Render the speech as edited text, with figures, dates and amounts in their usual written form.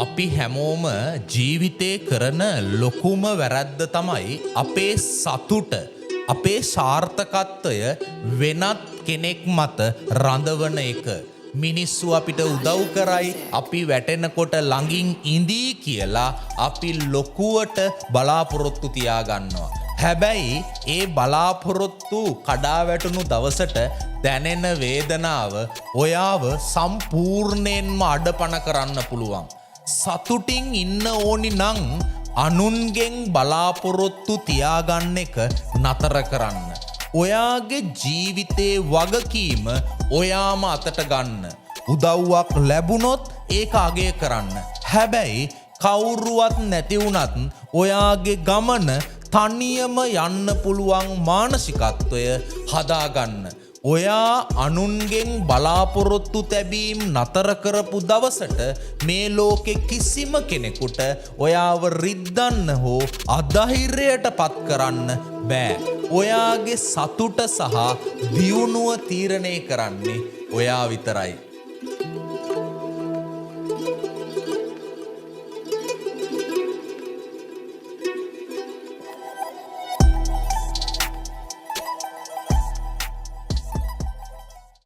අපි හැමෝම ජීවිතේ කරන ලොකුම වැරැද්ද තමයි අපේ සතුට අපේ සාර්ථකත්වය වෙනත් කෙනෙක් මත රඳවන එක. මිනිස්සු අපිට උදව් කරයි අපි වැටෙනකොට ළඟින් ඉඳී කියලා අපි ලොකුවට බලාපොරොත්තු තියාගන්නවා. හැබැයි ඒ බලාපොරොත්තු කඩා වැටුණු දවසට දැනෙන වේදනාව ඔයාව සම්පූර්ණයෙන්ම අඩපණ කරන්න පුළුවන්. සතුටින් ඉන්න ඕනි නම් අනුන්ගෙන් බලාපොරොත්තු තියාගන්න එක නතර කරන්න. ඔයාගේ ජීවිතේ වගකීම ඔයාම අතට ගන්න. උදව්වක් ලැබුණොත් ඒක අගය කරන්න. හැබැයි කවුරුවත් නැති වුණත් ඔයාගේ ගමන තනියම යන්න පුළුවන් මානසිකත්වය හදාගන්න. ඔයා අනුන්ගෙන් බලාපොරොත්තු තැබීම් නතර කරපු දවසට මේ ලෝකෙ කිසිම කෙනෙකුට ඔයාව රිද්දන්න හෝ අධෛර්යයට පත් කරන්න බෑ. ඔයාගේ සතුට සහ දියුණුව තීරණය කරන්නේ ඔයා විතරයි.